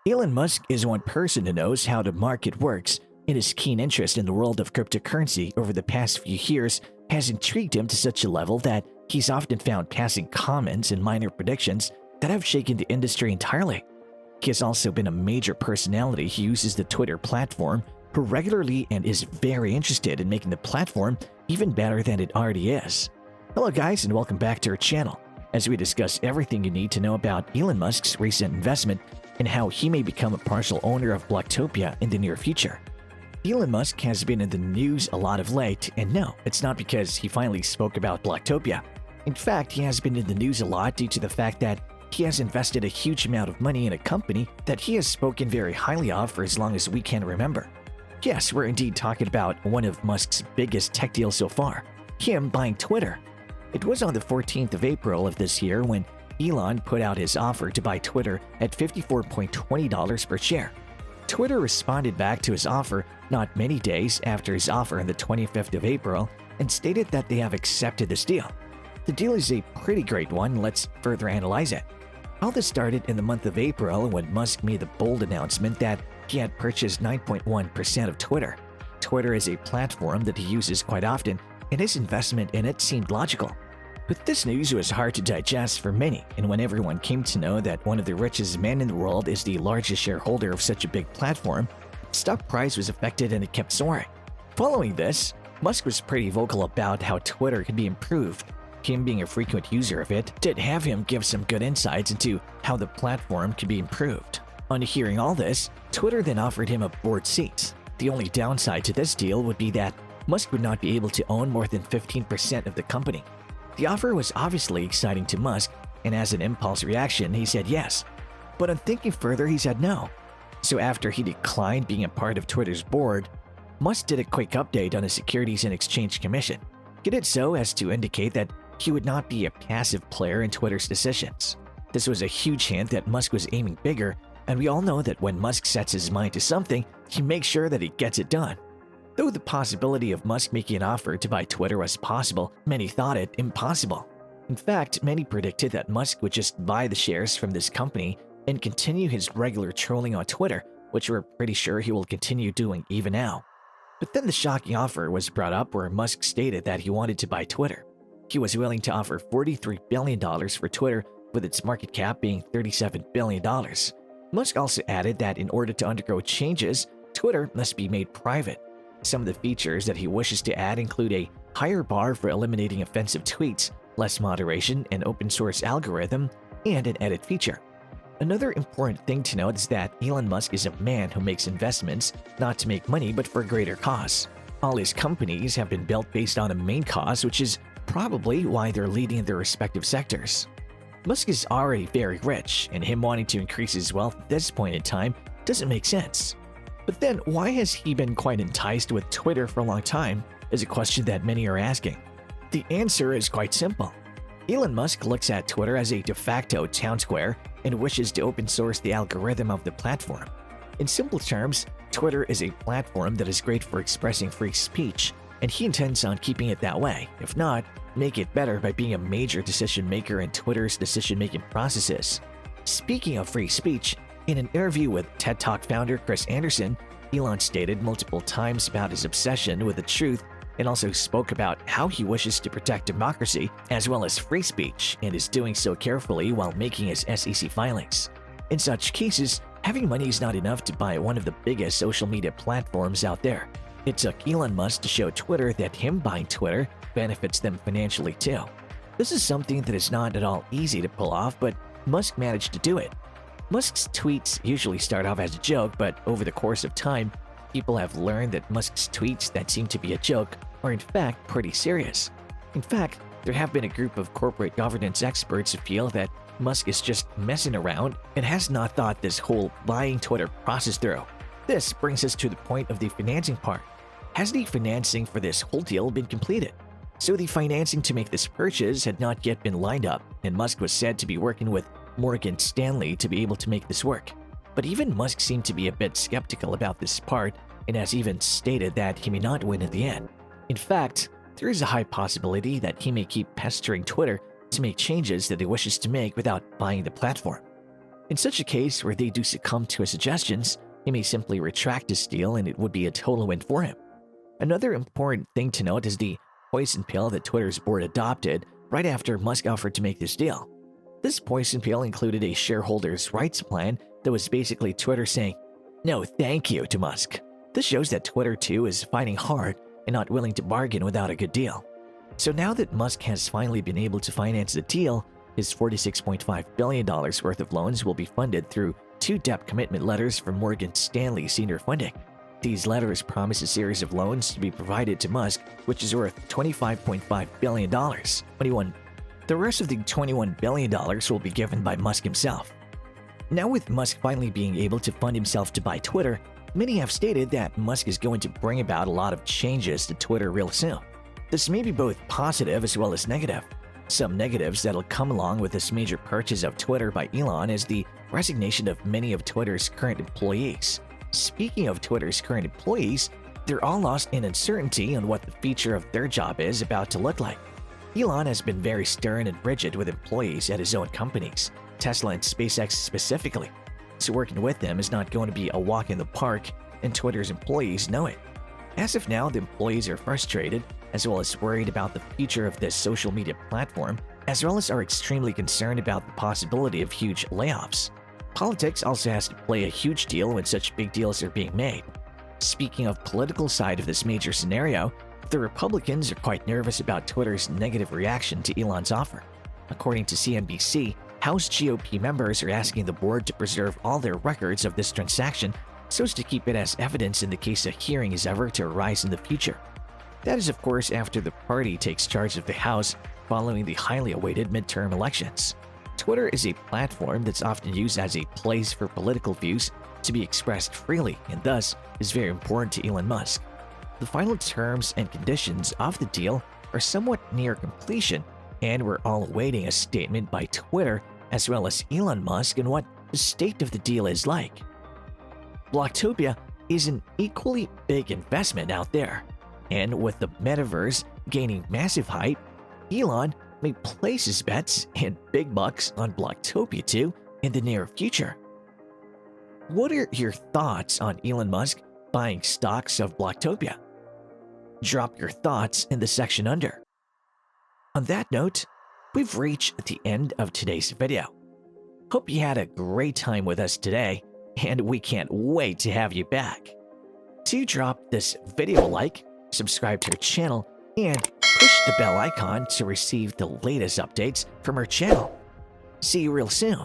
Elon Musk is one person who knows how the market works, and his keen interest in the world of cryptocurrency over the past few years has intrigued him to such a level that he's often found passing comments and minor predictions that have shaken the industry entirely. He has also been a major personality who uses the Twitter platform regularly and is very interested in making the platform even better than it already is. Hello guys, and welcome back to our channel as we discuss everything you need to know about Elon Musk's recent investment and how he may become a partial owner of Bloktopia in the near future. Elon Musk has been in the news a lot of late, and no, it's not because he finally spoke about Bloktopia. In fact, he has been in the news a lot due to the fact that he has invested a huge amount of money in a company that he has spoken very highly of for as long as we can remember. Yes, we're indeed talking about one of Musk's biggest tech deals so far, him buying Twitter. It was on the 14th of April of this year when Elon put out his offer to buy Twitter at $54.20 per share. Twitter responded back to his offer not many days after his offer on the 25th of April and stated that they have accepted this deal. The deal is a pretty great one. Let's further analyze it. All this started in the month of April when Musk made the bold announcement that he had purchased 9.1% of Twitter. Twitter is a platform that he uses quite often, and his investment in it seemed logical. But this news was hard to digest for many, and when everyone came to know that one of the richest men in the world is the largest shareholder of such a big platform, the stock price was affected and it kept soaring. Following this, Musk was pretty vocal about how Twitter could be improved. Him being a frequent user of it did have him give some good insights into how the platform could be improved. On hearing all this, Twitter then offered him a board seat. The only downside to this deal would be that Musk would not be able to own more than 15% of the company. The offer was obviously exciting to Musk, and as an impulse reaction, he said yes. But on thinking further, he said no. So after he declined being a part of Twitter's board, Musk did a quick update on the Securities and Exchange Commission. He did so as to indicate that he would not be a passive player in Twitter's decisions. This was a huge hint that Musk was aiming bigger, and we all know that when Musk sets his mind to something, he makes sure that he gets it done. Though the possibility of Musk making an offer to buy Twitter was possible, many thought it impossible. In fact, many predicted that Musk would just buy the shares from this company and continue his regular trolling on Twitter, which we're pretty sure he will continue doing even now. But then the shocking offer was brought up where Musk stated that he wanted to buy Twitter. He was willing to offer $43 billion for Twitter, with its market cap being $37 billion. Musk also added that in order to undergo changes, Twitter must be made private. Some of the features that he wishes to add include a higher bar for eliminating offensive tweets, less moderation, an open-source algorithm, and an edit feature. Another important thing to note is that Elon Musk is a man who makes investments not to make money but for a greater cause. All his companies have been built based on a main cause, which is probably why they're leading in their respective sectors. Musk is already very rich, and him wanting to increase his wealth at this point in time doesn't make sense. But then, why has he been quite enticed with Twitter for a long time, is a question that many are asking. The answer is quite simple. Elon Musk looks at Twitter as a de facto town square and wishes to open source the algorithm of the platform. In simple terms, Twitter is a platform that is great for expressing free speech, and he intends on keeping it that way. If not, make it better by being a major decision maker in Twitter's decision-making processes. Speaking of free speech, in an interview with TED Talk founder Chris Anderson, Elon stated multiple times about his obsession with the truth and also spoke about how he wishes to protect democracy as well as free speech and is doing so carefully while making his SEC filings. In such cases, having money is not enough to buy one of the biggest social media platforms out there. It took Elon Musk to show Twitter that him buying Twitter benefits them financially too. This is something that is not at all easy to pull off, but Musk managed to do it. Musk's tweets usually start off as a joke, but over the course of time, people have learned that Musk's tweets that seem to be a joke are in fact pretty serious. In fact, there have been a group of corporate governance experts who feel that Musk is just messing around and has not thought this whole buying Twitter process through. This brings us to the point of the financing part. Has the financing for this whole deal been completed? So the financing to make this purchase had not yet been lined up, and Musk was said to be working with Morgan Stanley to be able to make this work. But even Musk seemed to be a bit skeptical about this part and has even stated that he may not win in the end. In fact, there is a high possibility that he may keep pestering Twitter to make changes that he wishes to make without buying the platform. In such a case where they do succumb to his suggestions, he may simply retract his deal and it would be a total win for him. Another important thing to note is the poison pill that Twitter's board adopted right after Musk offered to make this deal. This poison pill included a shareholders' rights plan that was basically Twitter saying, "No, thank you" to Musk. This shows that Twitter too is fighting hard and not willing to bargain without a good deal. So now that Musk has finally been able to finance the deal, his $46.5 billion worth of loans will be funded through 2 debt commitment letters from Morgan Stanley Senior Funding. These letters promise a series of loans to be provided to Musk, which is worth $25.5 billion. The rest of the $21 billion will be given by Musk himself. Now with Musk finally being able to fund himself to buy Twitter, many have stated that Musk is going to bring about a lot of changes to Twitter real soon. This may be both positive as well as negative. Some negatives that'll come along with this major purchase of Twitter by Elon is the resignation of many of Twitter's current employees. Speaking of Twitter's current employees, they're all lost in uncertainty on what the future of their job is about to look like. Elon has been very stern and rigid with employees at his own companies, Tesla and SpaceX specifically. So working with them is not going to be a walk in the park, and Twitter's employees know it. As of now, the employees are frustrated, as well as worried about the future of this social media platform, as well as are extremely concerned about the possibility of huge layoffs. Politics also has to play a huge deal when such big deals are being made. Speaking of political side of this major scenario, the Republicans are quite nervous about Twitter's negative reaction to Elon's offer. According to CNBC, House GOP members are asking the board to preserve all their records of this transaction so as to keep it as evidence in the case a hearing is ever to arise in the future. That is, of course, after the party takes charge of the House following the highly awaited midterm elections. Twitter is a platform that's often used as a place for political views to be expressed freely and thus is very important to Elon Musk. The final terms and conditions of the deal are somewhat near completion, and we're all awaiting a statement by Twitter as well as Elon Musk on what the state of the deal is like. Bloktopia is an equally big investment out there, and with the metaverse gaining massive hype, Elon may place his bets and big bucks on Bloktopia too in the near future. What are your thoughts on Elon Musk buying stocks of Bloktopia? Drop your thoughts in the section under. On that note, we've reached the end of today's video. Hope you had a great time with us today, and we can't wait to have you back. Do drop this video a like, subscribe to our channel, and push the bell icon to receive the latest updates from our channel. See you real soon.